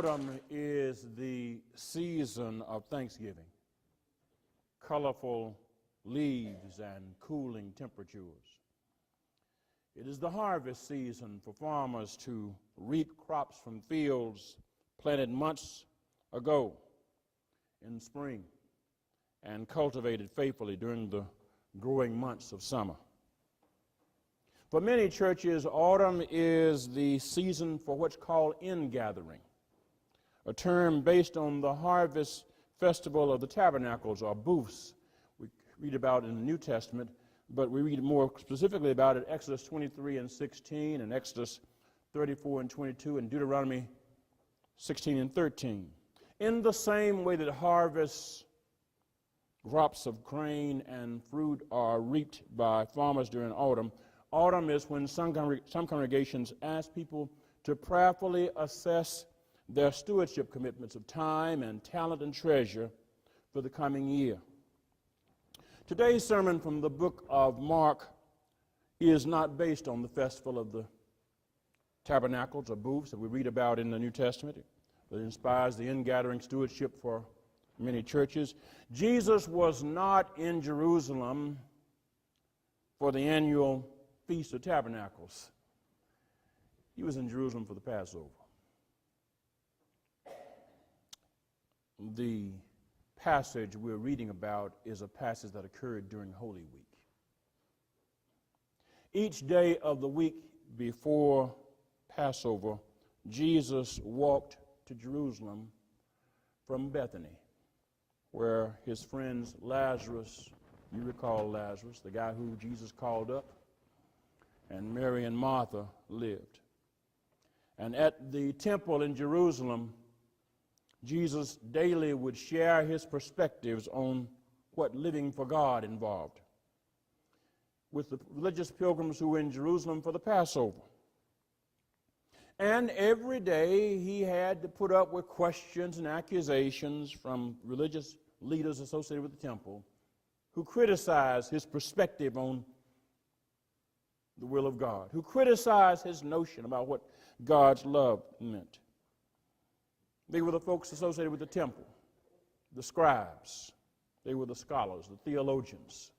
Autumn is the season of Thanksgiving. Colorful leaves and cooling temperatures. It is the harvest season for farmers to reap crops from fields planted months ago in spring and cultivated faithfully during the growing months of summer. For many churches, autumn is the season for what's called ingathering, a term based on the harvest festival of the tabernacles or booths we read about in the New Testament, but we read more specifically about it Exodus 23 and 16 and Exodus 34 and 22 and Deuteronomy 16 and 13. In the same way that harvest crops of grain and fruit are reaped by farmers during autumn, autumn is when some congregations ask people to prayerfully assess their stewardship commitments of time and talent and treasure for the coming year. Today's sermon from the book of Mark is not based on the festival of the tabernacles or booths that we read about in the New Testament, but it inspires the ingathering stewardship for many churches. Jesus was not in Jerusalem for the annual Feast of Tabernacles. He was in Jerusalem for the Passover. The passage we're reading about is a passage that occurred during Holy Week. Each day of the week before Passover, Jesus walked to Jerusalem from Bethany, where his friends Lazarus, you recall Lazarus, the guy who Jesus called up, and Mary and Martha lived. And at the temple in Jerusalem, Jesus daily would share his perspectives on what living for God involved with the religious pilgrims who were in Jerusalem for the Passover. And every day he had to put up with questions and accusations from religious leaders associated with the temple who criticized his perspective on the will of God, who criticized his notion about what God's love meant. They were the folks associated with the temple, the scribes. They were the scholars, the theologians.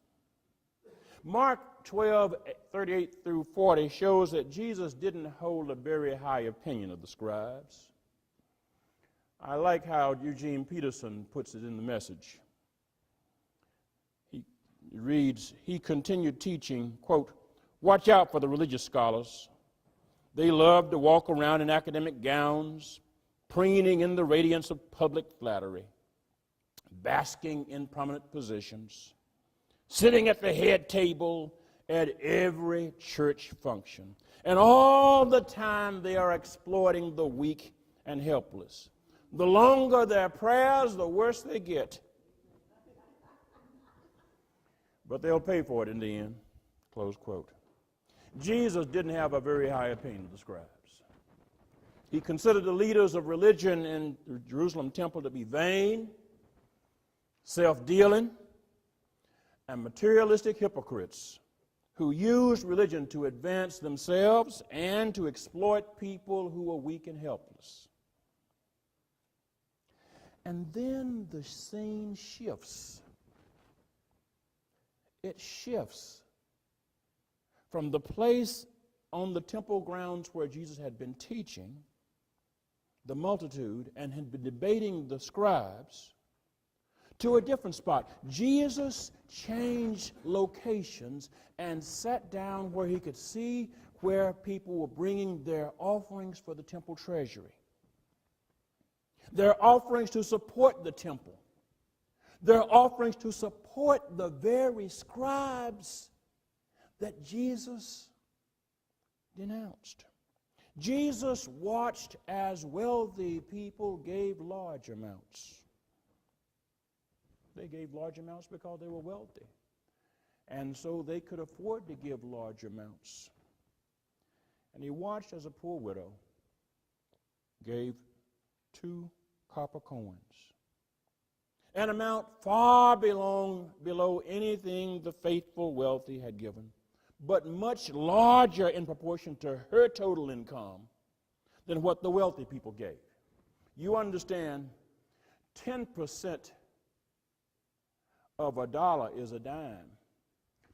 Mark 12:38 through 40 shows that Jesus didn't hold a very high opinion of the scribes. I like how Eugene Peterson puts it in the Message. He reads, he continued teaching, quote, "Watch out for the religious scholars. They love to walk around in academic gowns, preening in the radiance of public flattery, basking in prominent positions, sitting at the head table at every church function. And all the time they are exploiting the weak and helpless. The longer their prayers, the worse they get. But they'll pay for it in the end." Close quote. Jesus didn't have a very high opinion of the scribes. He considered the leaders of religion in the Jerusalem temple to be vain, self-dealing, and materialistic hypocrites who used religion to advance themselves and to exploit people who were weak and helpless. And then the scene shifts. It shifts from the place on the temple grounds where Jesus had been teaching the multitude and had been debating the scribes to a different spot. Jesus changed locations and sat down where he could see where people were bringing their offerings for the temple treasury, their offerings to support the temple, their offerings to support the very scribes that Jesus denounced. Jesus watched as wealthy people gave large amounts. They gave large amounts because they were wealthy, and so they could afford to give large amounts. And he watched as a poor widow gave 2 copper coins, an amount far below anything the faithful wealthy had given, but much larger in proportion to her total income than what the wealthy people gave. You understand, 10% of a dollar is a dime.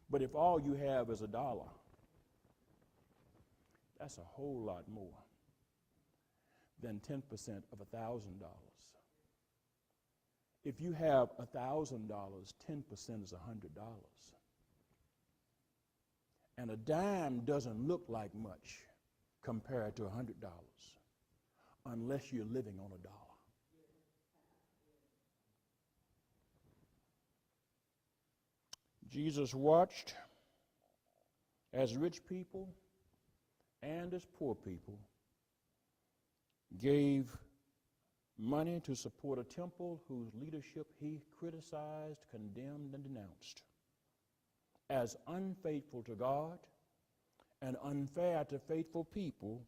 But if all you have is a dollar, that's a whole lot more than 10% of $1,000. If you have $1,000, 10% is $100. And a dime doesn't look like much compared to $100 unless you're living on a dollar. Jesus watched as rich people and as poor people gave money to support a temple whose leadership he criticized, condemned, and denounced as unfaithful to God and unfair to faithful people,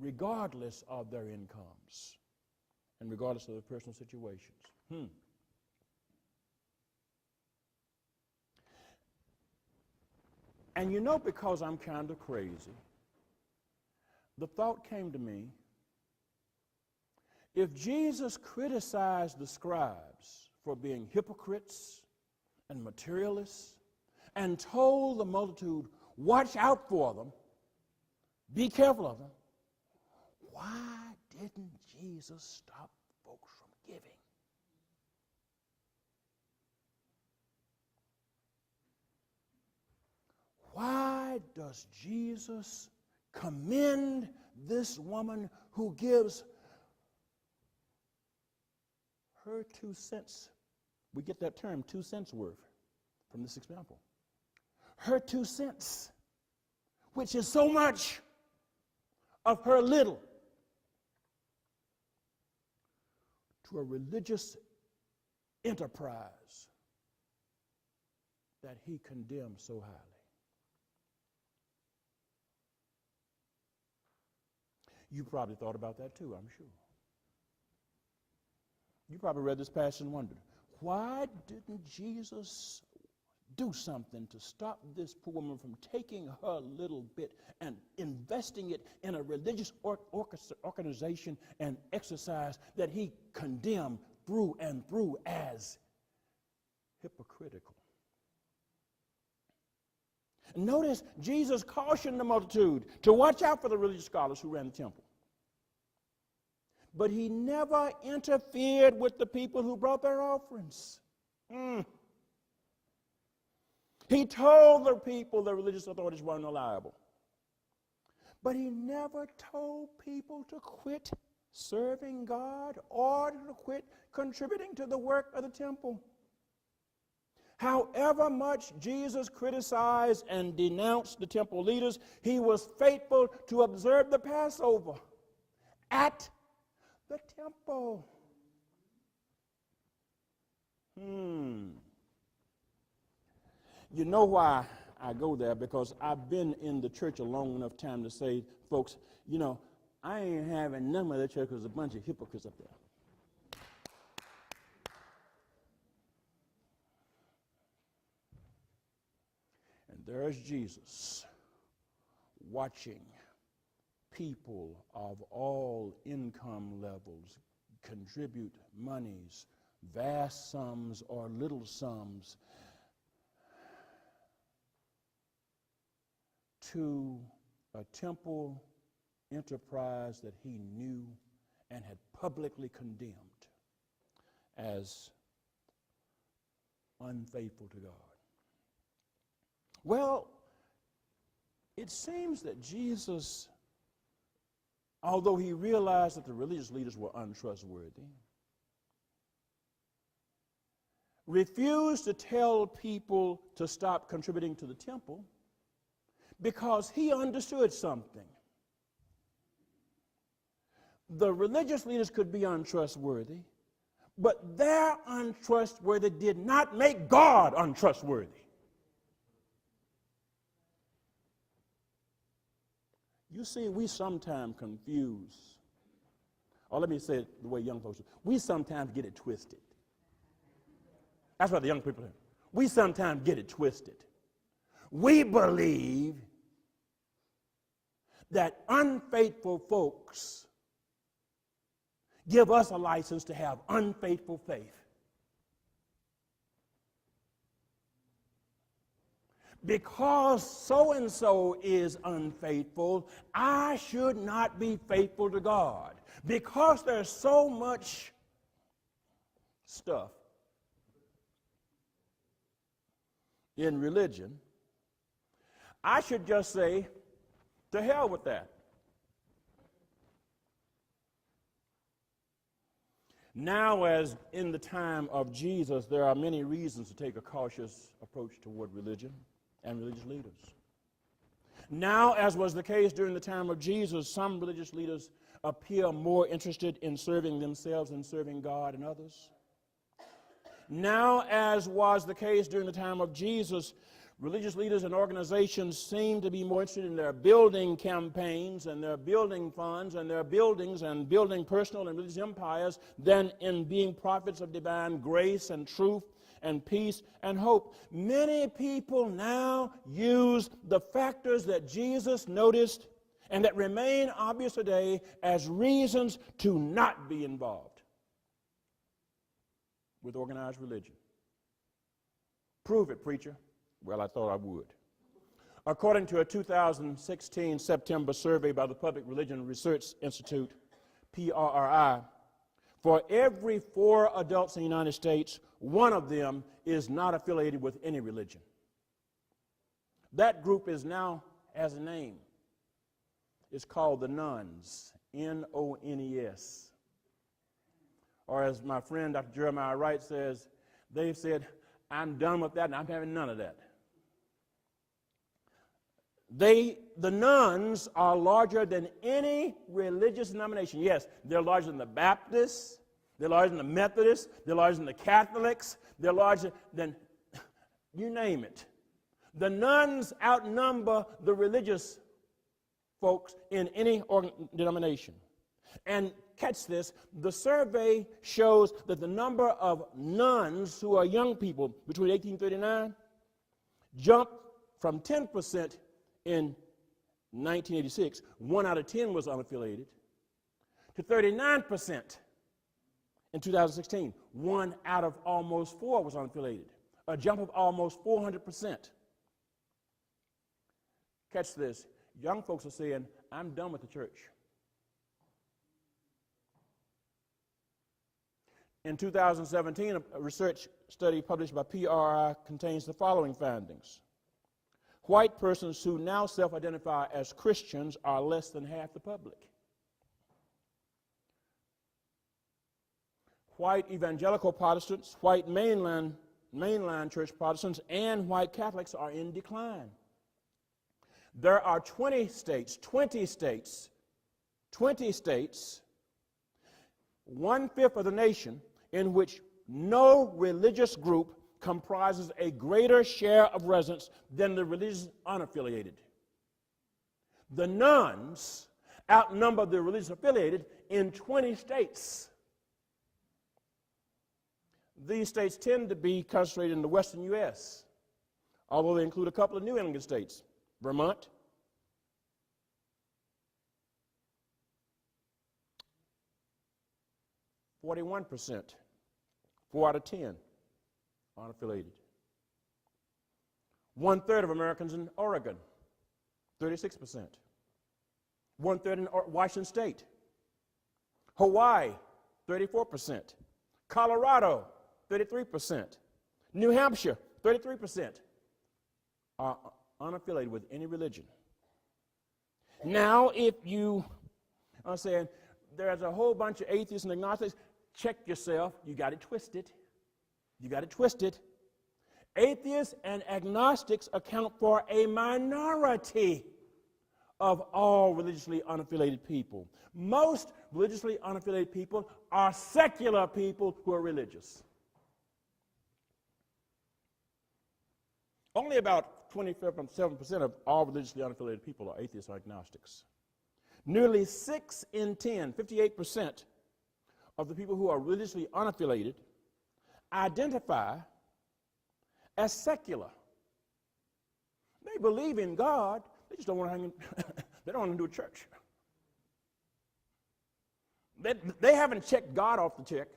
regardless of their incomes and regardless of their personal situations. And you know, because I'm kind of crazy, the thought came to me, if Jesus criticized the scribes for being hypocrites and materialists and told the multitude, watch out for them, be careful of them, why didn't Jesus stop folks from giving? Why does Jesus commend this woman who gives her 2 cents? We get that term, 2 cents worth, from this example. Her 2 cents, which is so much of her little, to a religious enterprise that he condemns so highly. You probably thought about that too, I'm sure. You probably read this passage and wondered, why didn't Jesus do something to stop this poor woman from taking her little bit and investing it in a religious organization and exercise that he condemned through and through as hypocritical? Notice Jesus cautioned the multitude to watch out for the religious scholars who ran the temple. But he never interfered with the people who brought their offerings. He told the people the religious authorities weren't liable. But he never told people to quit serving God or to quit contributing to the work of the temple. However much Jesus criticized and denounced the temple leaders, he was faithful to observe the Passover at the temple. You know why I go there? Because I've been in the church a long enough time to say, folks, you know, I ain't having none of that church because there's a bunch of hypocrites up there. There's Jesus watching people of all income levels contribute monies, vast sums or little sums, to a temple enterprise that he knew and had publicly condemned as unfaithful to God. Well, it seems that Jesus, although he realized that the religious leaders were untrustworthy, refused to tell people to stop contributing to the temple because he understood something. The religious leaders could be untrustworthy, but their untrustworthy did not make God untrustworthy. You see, we sometimes confuse, or let me say it the way young folks do, we sometimes get it twisted. That's what the young people do. We sometimes get it twisted. We believe that unfaithful folks give us a license to have unfaithful faith. Because so-and-so is unfaithful, I should not be faithful to God. Because there's so much stuff in religion, I should just say, to hell with that. Now, as in the time of Jesus, there are many reasons to take a cautious approach toward religion and religious leaders. Now, as was the case during the time of Jesus, some religious leaders appear more interested in serving themselves than serving God and others. Now, as was the case during the time of Jesus, religious leaders and organizations seem to be more interested in their building campaigns and their building funds and their buildings and building personal and religious empires than in being prophets of divine grace and truth and peace and hope. Many people now use the factors that Jesus noticed and that remain obvious today as reasons to not be involved with organized religion. Prove it, preacher. Well, I thought I would. According to a 2016 September survey by the Public Religion Research Institute, PRRI, for every 4 adults in the United States, one of them is not affiliated with any religion. That group is now, has a name. It's called the Nones, N-O-N-E-S. Or as my friend Dr. Jeremiah Wright says, they've said, I'm done with that and I'm having none of that. The Nones are larger than any religious denomination. Yes, they're larger than the Baptists, they're larger than the Methodists, they're larger than the Catholics, they're larger than, you name it. The Nones outnumber the religious folks in any denomination. And catch this, the survey shows that the number of nuns who are young people between 1839 jumped from 10% in 1986, 1 out of 10 was unaffiliated, to 39% in 2016, 1 out of almost 4 was unaffiliated, a jump of almost 400%. Catch this, young folks are saying, I'm done with the church. In 2017, a research study published by PRI contains the following findings. White persons who now self-identify as Christians are less than half the public. White evangelical Protestants, white mainline church Protestants, and white Catholics are in decline. There are 20 states, 1/5 of the nation, in which no religious group comprises a greater share of residents than the religious unaffiliated. The Nones outnumber the religious affiliated in 20 states. These states tend to be concentrated in the western U.S., although they include a couple of New England states, Vermont, 41%, 4 out of 10 unaffiliated. 1/3 of Americans in Oregon, 36%. 1/3 in Washington State. Hawaii, 34%. Colorado, 33%. New Hampshire, 33% are unaffiliated with any religion. Now, if you are saying there's a whole bunch of atheists and agnostics, check yourself. You got it twisted. You got it twisted. Atheists and agnostics account for a minority of all religiously unaffiliated people. Most religiously unaffiliated people are secular people who are religious. Only about 27% of all religiously unaffiliated people are atheists or agnostics. Nearly 6 in 10, 58% of the people who are religiously unaffiliated identify as secular. They believe in God, they just don't want to hang in, they don't want to do a church. They haven't checked God off the check.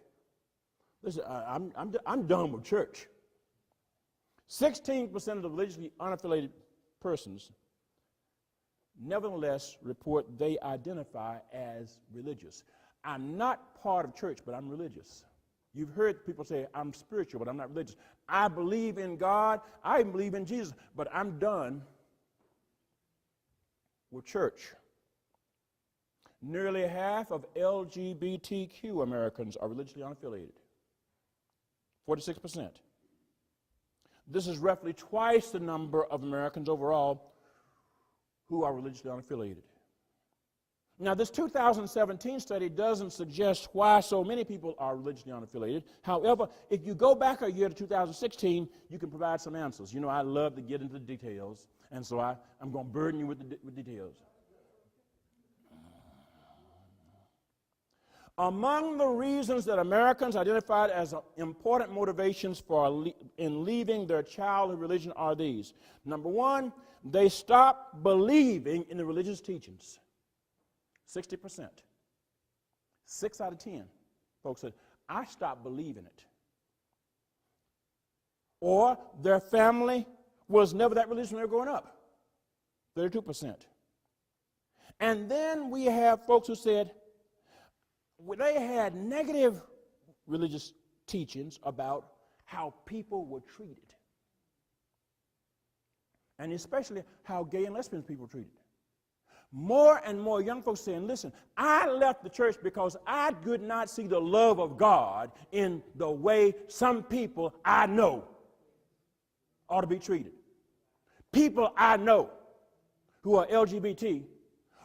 Listen, I'm done with church. 16% of the religiously unaffiliated persons nevertheless report they identify as religious. I'm not part of church, but I'm religious. You've heard people say, I'm spiritual, but I'm not religious. I believe in God. I believe in Jesus, but I'm done with church. Nearly half of LGBTQ Americans are religiously unaffiliated. 46%. This is roughly twice the number of Americans overall who are religiously unaffiliated. Now, this 2017 study doesn't suggest why so many people are religiously unaffiliated. However, if you go back a year to 2016, you can provide some answers. You know, I love to get into the details, and so I'm going to burden you with details. Among the reasons that Americans identified as important motivations in leaving their childhood religion are these. Number one, they stopped believing in the religious teachings. 60%. 6 out of 10 folks said, I stopped believing it. Or their family was never that religious when they were growing up. 32%. And then we have folks who said, they had negative religious teachings about how people were treated. And especially how gay and lesbian people were treated. More and more young folks saying, listen, I left the church because I could not see the love of God in the way some people I know ought to be treated. People I know who are LGBT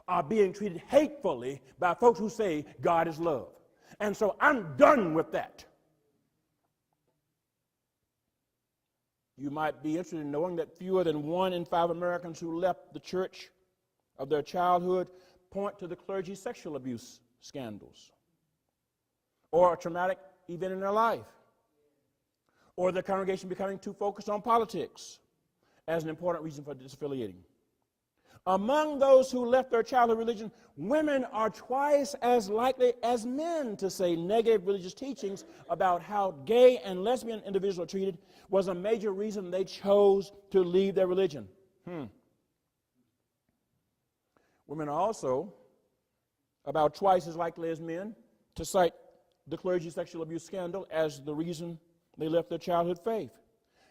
are being treated hatefully by folks who say God is love. And so I'm done with that. You might be interested in knowing that fewer than 1 in 5 Americans who left the church of their childhood point to the clergy sexual abuse scandals, or a traumatic event in their life, or the congregation becoming too focused on politics as an important reason for disaffiliating. Among those who left their childhood religion, women are twice as likely as men to say negative religious teachings about how gay and lesbian individuals are treated was a major reason they chose to leave their religion. Women are also about twice as likely as men to cite the clergy sexual abuse scandal as the reason they left their childhood faith.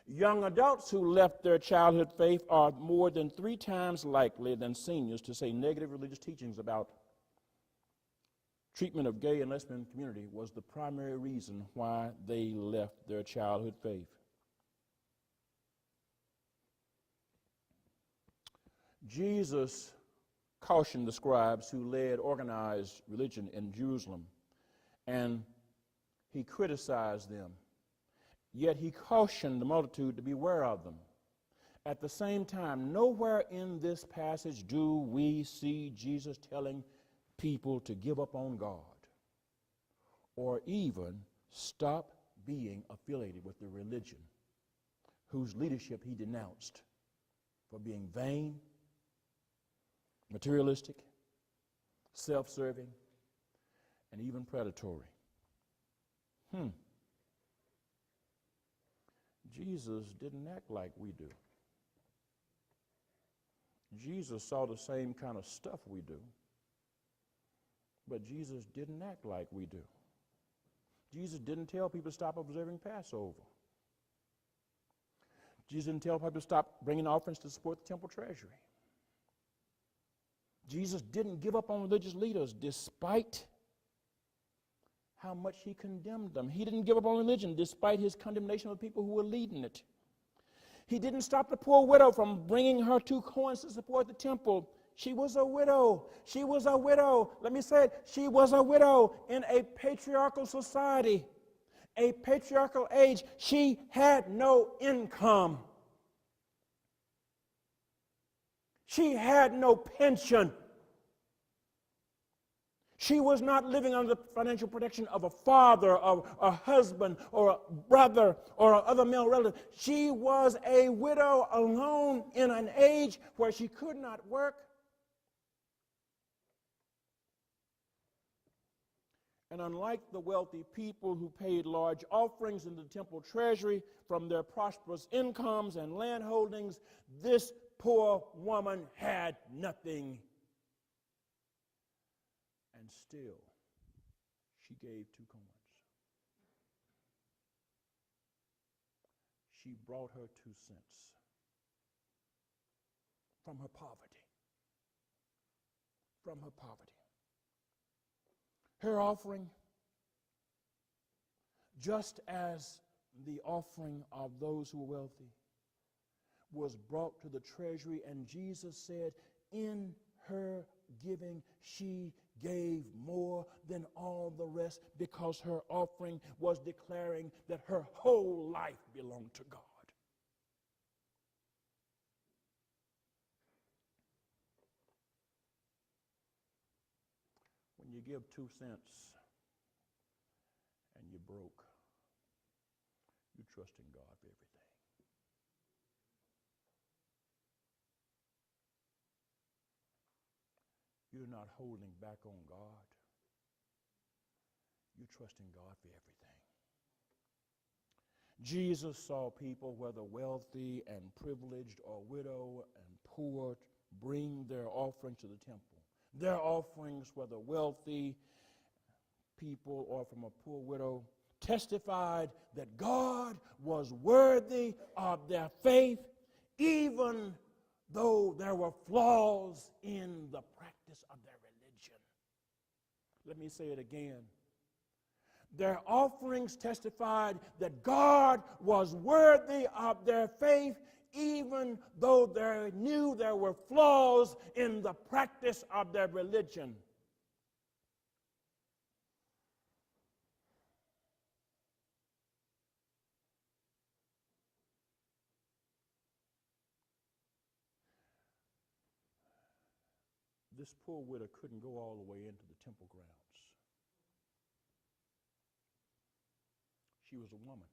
Young adults who left their childhood faith are more than 3 times likely than seniors to say negative religious teachings about treatment of gay and lesbian community was the primary reason why they left their childhood faith. Jesus cautioned the scribes who led organized religion in Jerusalem, and he criticized them. Yet he cautioned the multitude to beware of them. At the same time, nowhere in this passage do we see Jesus telling people to give up on God or even stop being affiliated with the religion whose leadership he denounced for being vain, materialistic, self-serving, and even predatory. Jesus didn't act like we do. Jesus saw the same kind of stuff we do, but Jesus didn't act like we do. Jesus didn't tell people to stop observing Passover. Jesus didn't tell people to stop bringing offerings to support the temple treasury. Jesus didn't give up on religious leaders despite how much he condemned them. He didn't give up on religion despite his condemnation of the people who were leading it. He didn't stop the poor widow from bringing her 2 coins to support the temple. She was a widow. She was a widow. Let me say it. She was a widow in a patriarchal society, a patriarchal age. She had no income. She had no pension. She was not living under the financial protection of a father, or a husband, or a brother, or other male relative. She was a widow alone in an age where she could not work. And unlike the wealthy people who paid large offerings in the temple treasury from their prosperous incomes and land holdings, this poor woman had nothing. And still, she gave 2 coins. She brought her 2 cents from her poverty. From her poverty. Her offering, just as the offering of those who were wealthy, was brought to the treasury, and Jesus said, in her giving, she gave more than all the rest, because her offering was declaring that her whole life belonged to God. When you give 2 cents and you're broke, you trust in God for everything. You're not holding back on God. You trust in God for everything. Jesus saw people, whether wealthy and privileged or widow and poor, bring their offering to the temple. Their offerings, whether wealthy people or from a poor widow, testified that God was worthy of their faith, even though there were flaws in the practice of their religion. Let me say it again. Their offerings testified that God was worthy of their faith, even though they knew there were flaws in the practice of their religion. This poor widow couldn't go all the way into the temple grounds. She was a woman.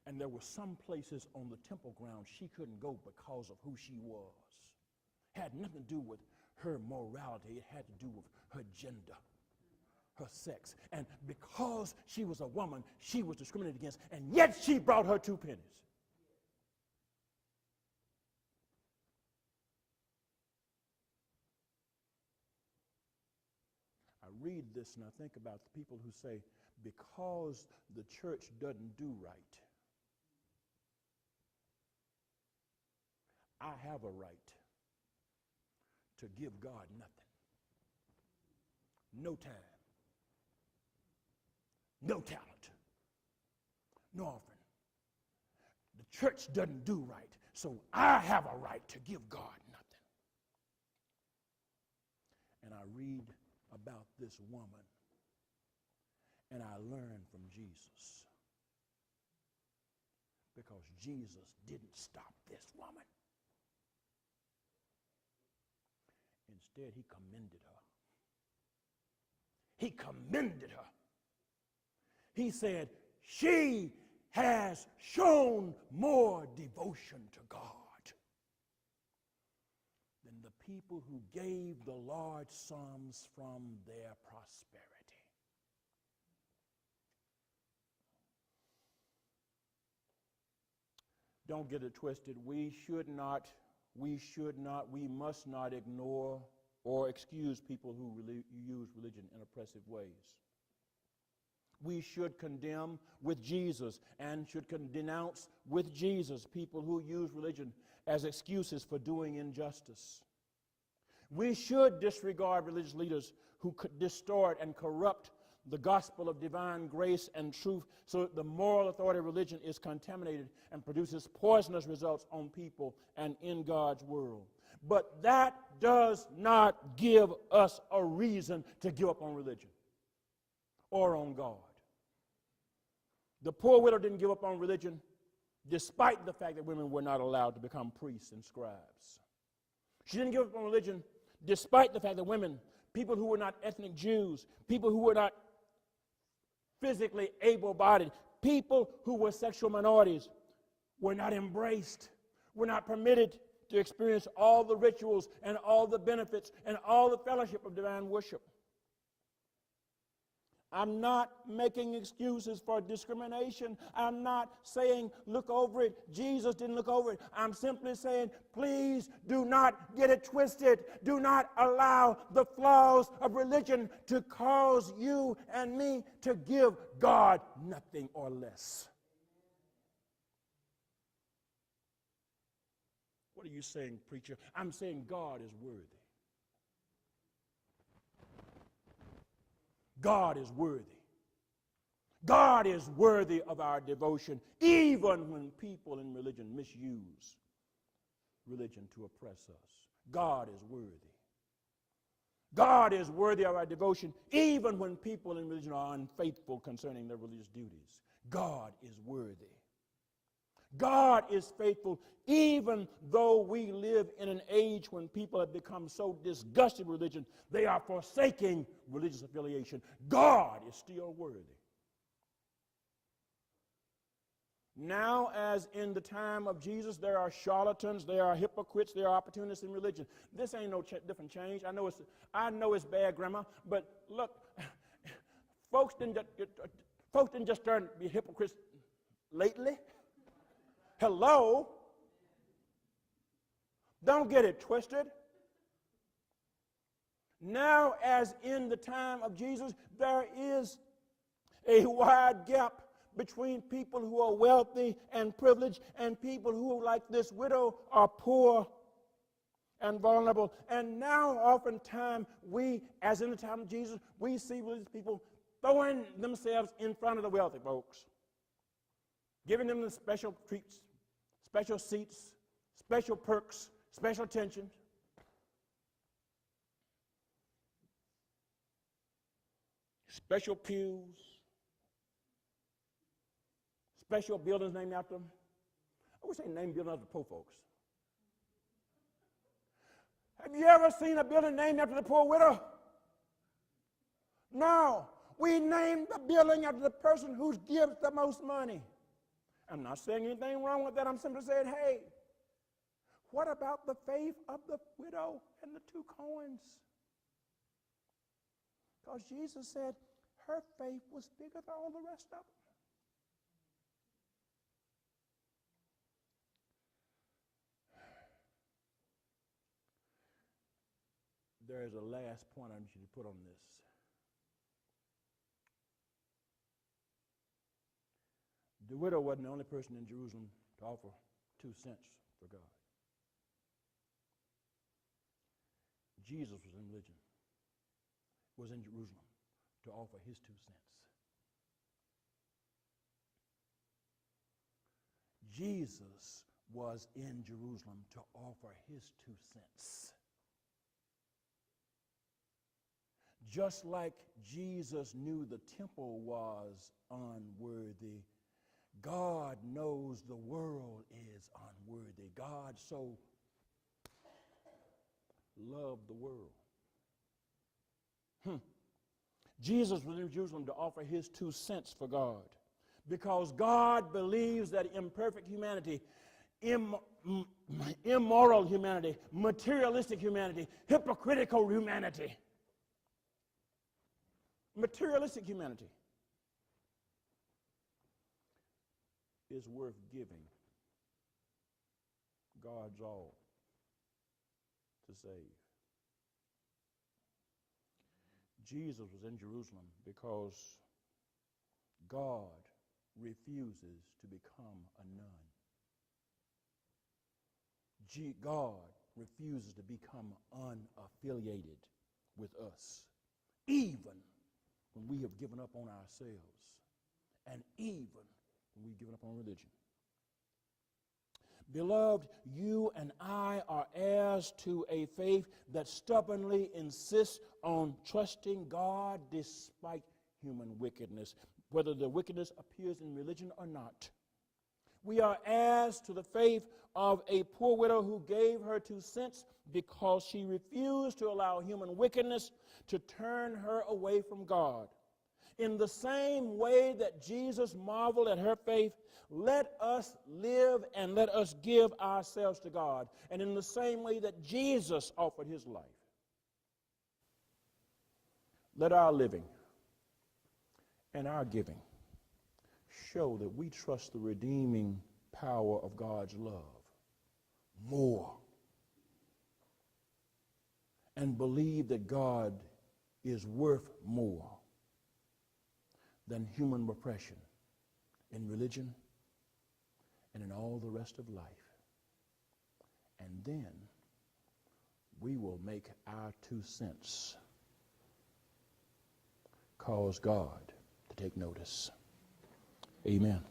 And there were some places on the temple grounds she couldn't go because of who she was. It had nothing to do with her morality. It had to do with her gender, her sex. And because she was a woman, she was discriminated against, and yet she brought her 2 pennies. I read this and I think about the people who say, because the church doesn't do right, I have a right to give God nothing. No time, no talent, no offering. The church doesn't do right, so I have a right to give God nothing. And I read about this woman, and I learn from Jesus, because Jesus didn't stop this woman. Instead, he commended her. He commended her. He said, she has shown more devotion to God than the people who gave the large sums from their prosperity. Don't get it twisted. We must not ignore or excuse people who use religion in oppressive ways. We should condemn with Jesus and should denounce with Jesus people who use religion as excuses for doing injustice. We should disregard religious leaders who could distort and corrupt the gospel of divine grace and truth, so that the moral authority of religion is contaminated and produces poisonous results on people and in God's world. But that does not give us a reason to give up on religion or on God. The poor widow didn't give up on religion despite the fact that women were not allowed to become priests and scribes. She didn't give up on religion despite the fact that women, people who were not ethnic Jews, people who were not physically able-bodied, people who were sexual minorities, were not embraced, were not permitted to experience all the rituals and all the benefits and all the fellowship of divine worship. I'm not making excuses for discrimination. I'm not saying look over it. Jesus didn't look over it. I'm simply saying please do not get it twisted. Do not allow the flaws of religion to cause you and me to give God nothing or less. What are you saying, preacher? I'm saying God is worthy. God is worthy. God is worthy of our devotion, even when people in religion misuse religion to oppress us. God is worthy. God is worthy of our devotion, even when people in religion are unfaithful concerning their religious duties. God is worthy. God is faithful, even though we live in an age when people have become so disgusted with religion, they are forsaking religious affiliation. God is still worthy. Now, as in the time of Jesus, there are charlatans, there are hypocrites, there are opportunists in religion. This ain't no different change. I know it's bad grammar, but look, folks didn't just turn to be hypocrites lately. Hello? Don't get it twisted. Now, as in the time of Jesus, there is a wide gap between people who are wealthy and privileged and people who, like this widow, are poor and vulnerable. And now, oftentimes, we, as in the time of Jesus, we see religious people throwing themselves in front of the wealthy folks, giving them the special treats, special seats, special perks, special attention. Special pews, special buildings named after them. I wish they named buildings after the poor folks. Have you ever seen a building named after the poor widow? No. We named the building after the person who gives the most money. I'm not saying anything wrong with that. I'm simply saying, hey, what about the faith of the widow and the two coins? Because Jesus said her faith was bigger than all the rest of them. There is a last point I need you to put on this. The widow wasn't the only person in Jerusalem to offer 2 cents for God. Jesus was in religion, was in Jerusalem to offer his 2 cents. Jesus was in Jerusalem to offer his 2 cents. Just like Jesus knew the temple was unworthy, God knows the world is unworthy. God so loved the world. Jesus was in Jerusalem to offer his 2 cents for God, because God believes that imperfect humanity, immoral humanity, materialistic humanity, hypocritical humanity, materialistic humanity is worth giving God's all to save. Jesus was in Jerusalem because God refuses to become a nun. God refuses to become unaffiliated with us, even when we have given up on ourselves, and even when we've given up on religion. Beloved, you and I are heirs to a faith that stubbornly insists on trusting God despite human wickedness, whether the wickedness appears in religion or not. We are heirs to the faith of a poor widow who gave her 2 cents because she refused to allow human wickedness to turn her away from God. In the same way that Jesus marveled at her faith, let us live and let us give ourselves to God. And in the same way that Jesus offered his life, let our living and our giving show that we trust the redeeming power of God's love more and believe that God is worth more than human repression in religion and in all the rest of life. And then we will make our 2 cents cause God to take notice. Amen.